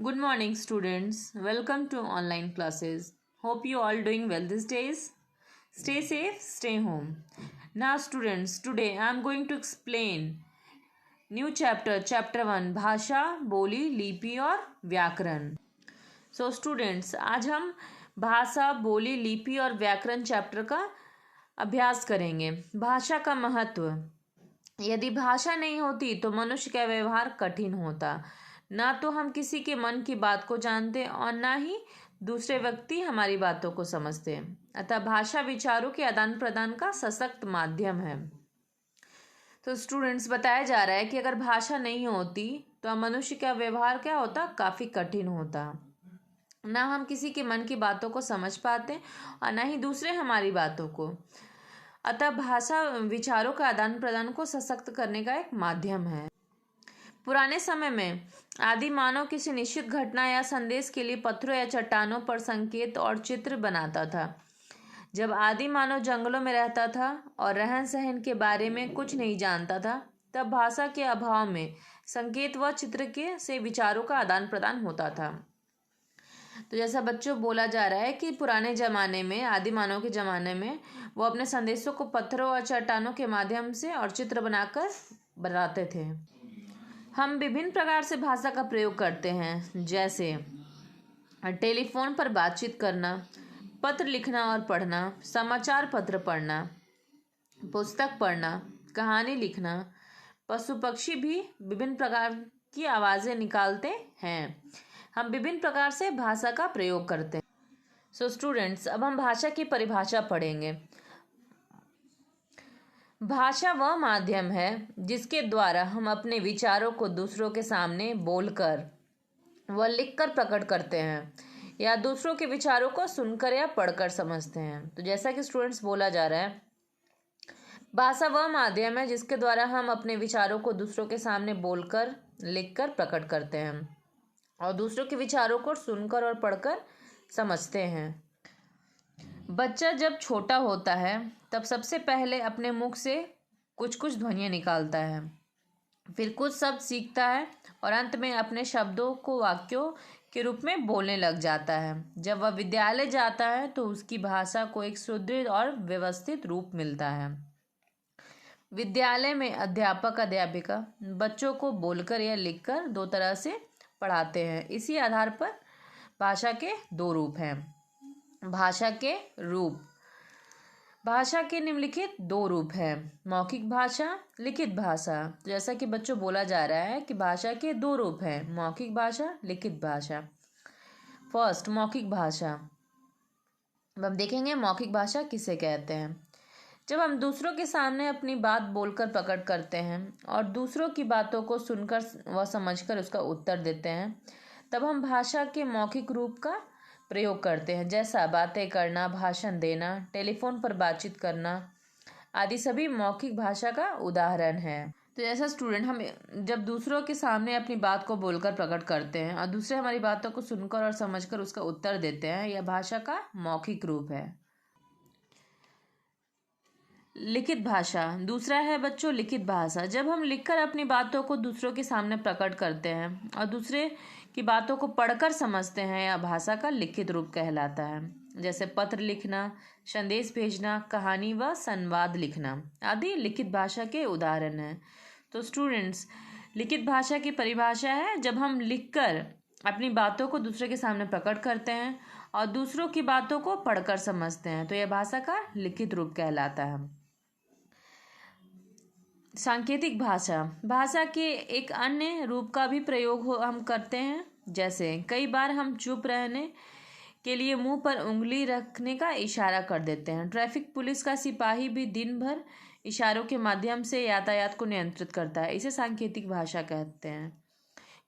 Good morning, students. Welcome to online classes. Hope you all doing well these days. Stay safe, stay home. Now, students, today I am going to explain new chapter 1 भाषा, बोली, लिपि और व्याकरण. So, students, आज हम भाषा, बोली, लिपि और व्याकरण चैप्टर का अभ्यास करेंगे. भाषा का महत्व. यदि भाषा नहीं होती तो मनुष्य का व्यवहार कठिन होता. ना तो हम किसी के मन की बात को जानते और ना ही दूसरे व्यक्ति हमारी बातों को समझते. अतः भाषा विचारों के आदान प्रदान का सशक्त माध्यम है. तो स्टूडेंट्स, बताया जा रहा है कि अगर भाषा नहीं होती तो मनुष्य का व्यवहार क्या होता, काफ़ी कठिन होता. ना हम किसी के मन की बातों को समझ पाते और ना ही दूसरे हमारी बातों को. अतः भाषा विचारों का आदान प्रदान को सशक्त करने का एक माध्यम है. पुराने समय में आदि मानव किसी निश्चित घटना या संदेश के लिए पत्थरों या चट्टानों पर संकेत और चित्र बनाता था. जब आदि मानव जंगलों में रहता था और रहन सहन के बारे में कुछ नहीं जानता था, तब भाषा के अभाव में संकेत व चित्र के से विचारों का आदान प्रदान होता था. तो जैसा बच्चों बोला जा रहा है कि पुराने ज़माने में, आदि मानव के ज़माने में, वो अपने संदेशों को पत्थरों और चट्टानों के माध्यम से और चित्र बनाकर बनाते थे. हम विभिन्न प्रकार से भाषा का प्रयोग करते हैं, जैसे टेलीफोन पर बातचीत करना, पत्र लिखना और पढ़ना, समाचार पत्र पढ़ना, पुस्तक पढ़ना, कहानी लिखना. पशु पक्षी भी विभिन्न प्रकार की आवाज़ें निकालते हैं. हम विभिन्न प्रकार से भाषा का प्रयोग करते हैं. सो स्टूडेंट्स, अब हम भाषा की परिभाषा पढ़ेंगे. भाषा वह माध्यम है जिसके द्वारा हम अपने विचारों को दूसरों के सामने बोलकर व लिखकर प्रकट करते हैं या दूसरों के विचारों को सुनकर या पढ़कर समझते हैं. तो जैसा कि स्टूडेंट्स बोला जा रहा है, भाषा वह माध्यम है जिसके द्वारा हम अपने विचारों को दूसरों के सामने बोलकर लिखकर प्रकट करते हैं और दूसरों के विचारों को सुनकर और पढ़कर समझते हैं. बच्चा जब छोटा होता है तब सबसे पहले अपने मुख से कुछ कुछ ध्वनियाँ निकालता है, फिर कुछ शब्द सीखता है और अंत में अपने शब्दों को वाक्यों के रूप में बोलने लग जाता है. जब वह विद्यालय जाता है तो उसकी भाषा को एक सुदृढ़ और व्यवस्थित रूप मिलता है. विद्यालय में अध्यापक अध्यापिका बच्चों को बोलकर या लिखकर दो तरह से पढ़ाते हैं. इसी आधार पर भाषा के दो रूप हैं. भाषा के रूप. भाषा के निम्नलिखित दो रूप हैं, मौखिक भाषा, लिखित भाषा. जैसा कि बच्चों बोला जा रहा है कि भाषा के दो रूप हैं, मौखिक भाषा, लिखित भाषा. फर्स्ट, मौखिक भाषा. अब हम देखेंगे मौखिक भाषा किसे कहते हैं. जब हम दूसरों के सामने अपनी बात बोलकर प्रकट करते हैं और दूसरों की बातों को सुनकर व समझकर उसका उत्तर देते हैं, तब हम भाषा के मौखिक रूप का प्रयोग करते हैं. जैसा बातें करना, भाषण देना, टेलीफोन पर बातचीत करना आदि सभी मौखिक भाषा का उदाहरण है. तो जैसा स्टूडेंट, हम जब दूसरों के सामने अपनी बात को बोलकर प्रकट करते हैं और दूसरे हमारी बातों को सुनकर और समझकर उसका उत्तर देते हैं, यह भाषा का मौखिक रूप है. लिखित भाषा. दूसरा है बच्चों लिखित भाषा. जब हम लिखकर अपनी बातों को दूसरों के सामने प्रकट करते हैं और दूसरे की बातों को पढ़कर समझते हैं, यह भाषा का लिखित रूप कहलाता है. जैसे पत्र लिखना, संदेश भेजना, कहानी व संवाद लिखना आदि लिखित भाषा के उदाहरण हैं. तो स्टूडेंट्स, लिखित भाषा की परिभाषा है जब हम लिखकर अपनी बातों को दूसरे के सामने प्रकट करते हैं और दूसरों की बातों को पढ़कर समझते हैं, तो यह भाषा का लिखित रूप कहलाता है. सांकेतिक भाषा. भाषा के एक अन्य रूप का भी प्रयोग हम करते हैं. जैसे कई बार हम चुप रहने के लिए मुंह पर उंगली रखने का इशारा कर देते हैं. ट्रैफिक पुलिस का सिपाही भी दिन भर इशारों के माध्यम से यातायात को नियंत्रित करता है. इसे सांकेतिक भाषा कहते हैं.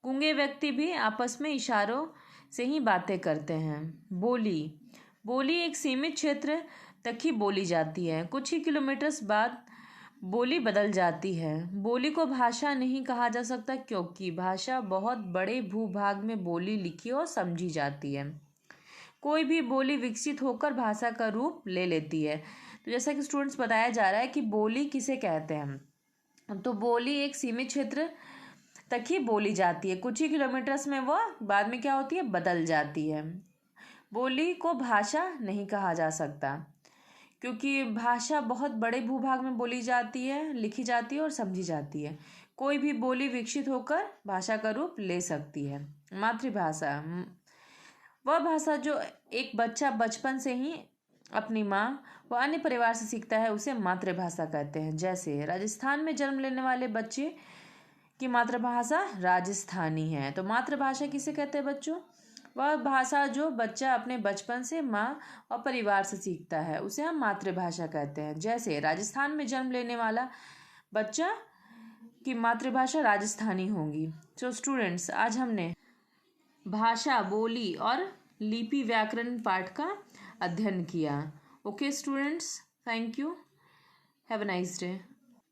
गूंगे व्यक्ति भी आपस में इशारों से ही बातें करते हैं. बोली. बोली एक सीमित क्षेत्र तक ही बोली जाती है. कुछ ही किलोमीटर बाद बोली बदल जाती है. बोली को भाषा नहीं कहा जा सकता क्योंकि भाषा बहुत बड़े भूभाग में बोली लिखी और समझी जाती है. कोई भी बोली विकसित होकर भाषा का रूप ले लेती है. तो जैसा कि स्टूडेंट्स, बताया जा रहा है कि बोली किसे कहते हैं. तो बोली एक सीमित क्षेत्र तक ही बोली जाती है, कुछ ही किलोमीटर्स में वह बाद में क्या होती है, बदल जाती है। बोली को भाषा नहीं कहा जा सकता, क्योंकि भाषा बहुत बड़े भूभाग में बोली जाती है, लिखी जाती है और समझी जाती है। कोई भी बोली विकसित होकर भाषा का रूप ले सकती है। मातृभाषा वह भाषा जो एक बच्चा बचपन से ही अपनी माँ व अन्य परिवार से सीखता है, उसे मातृभाषा कहते हैं। जैसे राजस्थान में जन्म लेने वाले बच्चे की मातृभाषा राजस्थानी है। तो मातृभाषा किसे कहते हैं बच्चों? वह भाषा जो बच्चा अपने बचपन से माँ और परिवार से सीखता है, उसे हम मातृभाषा कहते हैं। जैसे राजस्थान में जन्म लेने वाला बच्चा की मातृभाषा राजस्थानी होगी। तो स्टूडेंट्स, आज हमने भाषा, बोली और लिपि व्याकरण पाठ का अध्ययन किया। Okay students, thank you, have a nice day.